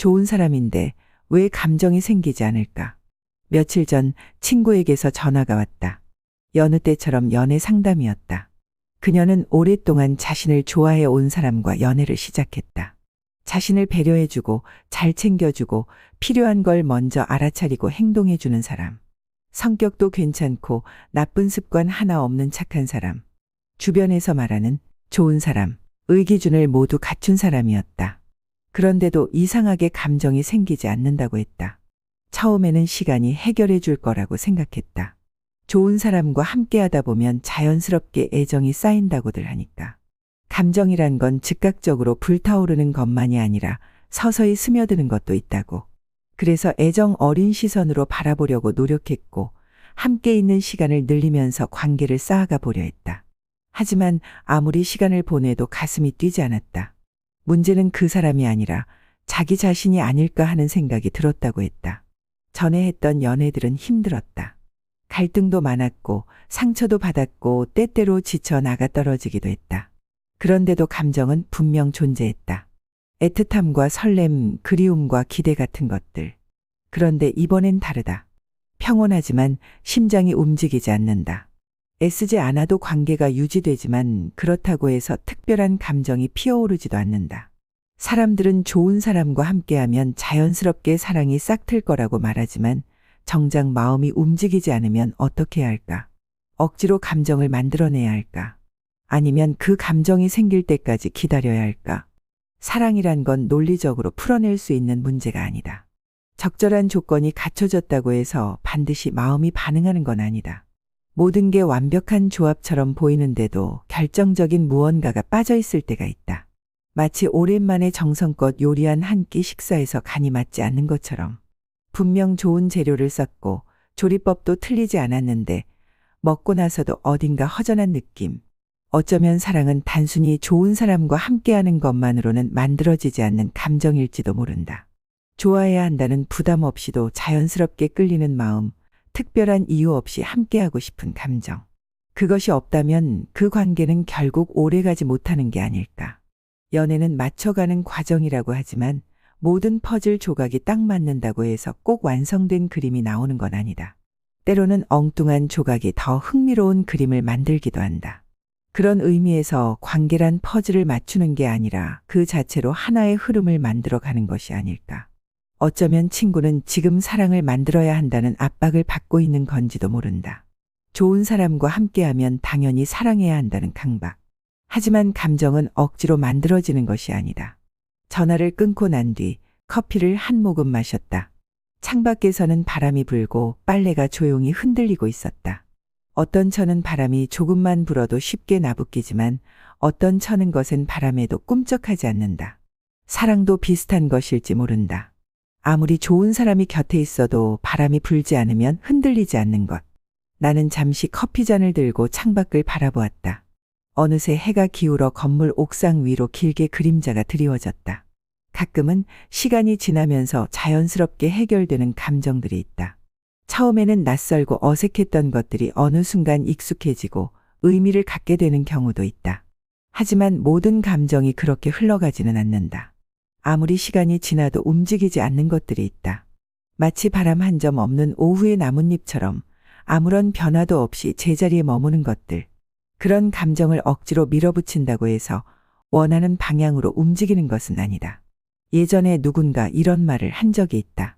좋은 사람인데 왜 감정이 생기지 않을까? 며칠 전 친구에게서 전화가 왔다. 여느 때처럼 연애 상담이었다. 그녀는 오랫동안 자신을 좋아해 온 사람과 연애를 시작했다. 자신을 배려해주고 잘 챙겨주고 필요한 걸 먼저 알아차리고 행동해주는 사람. 성격도 괜찮고 나쁜 습관 하나 없는 착한 사람. 주변에서 말하는 좋은 사람, 의 기준을 모두 갖춘 사람이었다. 그런데도 이상하게 감정이 생기지 않는다고 했다. 처음에는 시간이 해결해 줄 거라고 생각했다. 좋은 사람과 함께하다 보면 자연스럽게 애정이 쌓인다고들 하니까. 감정이란 건 즉각적으로 불타오르는 것만이 아니라 서서히 스며드는 것도 있다고. 그래서 애정 어린 시선으로 바라보려고 노력했고 함께 있는 시간을 늘리면서 관계를 쌓아가 보려 했다. 하지만 아무리 시간을 보내도 가슴이 뛰지 않았다. 문제는 그 사람이 아니라 자기 자신이 아닐까 하는 생각이 들었다고 했다. 전에 했던 연애들은 힘들었다. 갈등도 많았고 상처도 받았고 때때로 지쳐 나가 떨어지기도 했다. 그런데도 감정은 분명 존재했다. 애틋함과 설렘, 그리움과 기대 같은 것들. 그런데 이번엔 다르다. 평온하지만 심장이 움직이지 않는다. 애쓰지 않아도 관계가 유지되지만 그렇다고 해서 특별한 감정이 피어오르지도 않는다. 사람들은 좋은 사람과 함께하면 자연스럽게 사랑이 싹틀 거라고 말하지만 정작 마음이 움직이지 않으면 어떻게 해야 할까? 억지로 감정을 만들어내야 할까? 아니면 그 감정이 생길 때까지 기다려야 할까? 사랑이란 건 논리적으로 풀어낼 수 있는 문제가 아니다. 적절한 조건이 갖춰졌다고 해서 반드시 마음이 반응하는 건 아니다. 모든 게 완벽한 조합처럼 보이는데도 결정적인 무언가가 빠져 있을 때가 있다. 마치 오랜만에 정성껏 요리한 한 끼 식사에서 간이 맞지 않는 것처럼. 분명 좋은 재료를 썼고 조리법도 틀리지 않았는데 먹고 나서도 어딘가 허전한 느낌. 어쩌면 사랑은 단순히 좋은 사람과 함께하는 것만으로는 만들어지지 않는 감정일지도 모른다. 좋아해야 한다는 부담 없이도 자연스럽게 끌리는 마음, 특별한 이유 없이 함께하고 싶은 감정. 그것이 없다면 그 관계는 결국 오래가지 못하는 게 아닐까. 연애는 맞춰가는 과정이라고 하지만 모든 퍼즐 조각이 딱 맞는다고 해서 꼭 완성된 그림이 나오는 건 아니다. 때로는 엉뚱한 조각이 더 흥미로운 그림을 만들기도 한다. 그런 의미에서 관계란 퍼즐을 맞추는 게 아니라 그 자체로 하나의 흐름을 만들어가는 것이 아닐까. 어쩌면 친구는 지금 사랑을 만들어야 한다는 압박을 받고 있는 건지도 모른다. 좋은 사람과 함께하면 당연히 사랑해야 한다는 강박. 하지만 감정은 억지로 만들어지는 것이 아니다. 전화를 끊고 난 뒤 커피를 한 모금 마셨다. 창밖에서는 바람이 불고 빨래가 조용히 흔들리고 있었다. 어떤 천은 바람이 조금만 불어도 쉽게 나부끼지만 어떤 천은 것은 바람에도 꿈쩍하지 않는다. 사랑도 비슷한 것일지 모른다. 아무리 좋은 사람이 곁에 있어도 바람이 불지 않으면 흔들리지 않는 것. 나는 잠시 커피잔을 들고 창밖을 바라보았다. 어느새 해가 기울어 건물 옥상 위로 길게 그림자가 드리워졌다. 가끔은 시간이 지나면서 자연스럽게 해결되는 감정들이 있다. 처음에는 낯설고 어색했던 것들이 어느 순간 익숙해지고 의미를 갖게 되는 경우도 있다. 하지만 모든 감정이 그렇게 흘러가지는 않는다. 아무리 시간이 지나도 움직이지 않는 것들이 있다. 마치 바람 한 점 없는 오후의 나뭇잎처럼 아무런 변화도 없이 제자리에 머무는 것들. 그런 감정을 억지로 밀어붙인다고 해서 원하는 방향으로 움직이는 것은 아니다. 예전에 누군가 이런 말을 한 적이 있다.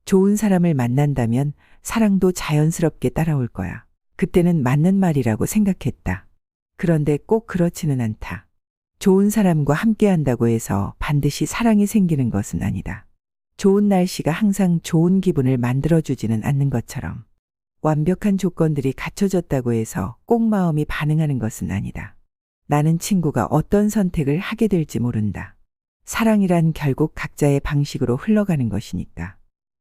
좋은 사람을 만난다면 사랑도 자연스럽게 따라올 거야. 그때는 맞는 말이라고 생각했다. 그런데 꼭 그렇지는 않다. 좋은 사람과 함께한다고 해서 반드시 사랑이 생기는 것은 아니다. 좋은 날씨가 항상 좋은 기분을 만들어주지는 않는 것처럼 완벽한 조건들이 갖춰졌다고 해서 꼭 마음이 반응하는 것은 아니다. 나는 친구가 어떤 선택을 하게 될지 모른다. 사랑이란 결국 각자의 방식으로 흘러가는 것이니까.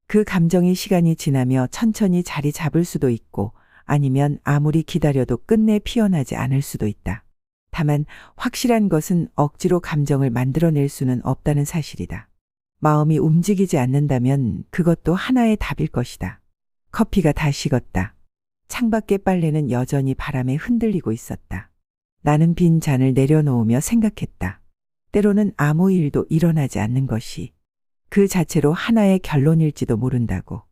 그 감정이 시간이 지나며 천천히 자리 잡을 수도 있고 아니면 아무리 기다려도 끝내 피어나지 않을 수도 있다. 다만 확실한 것은 억지로 감정을 만들어낼 수는 없다는 사실이다. 마음이 움직이지 않는다면 그것도 하나의 답일 것이다. 커피가 다 식었다. 창밖의 빨래는 여전히 바람에 흔들리고 있었다. 나는 빈 잔을 내려놓으며 생각했다. 때로는 아무 일도 일어나지 않는 것이 그 자체로 하나의 결론일지도 모른다고.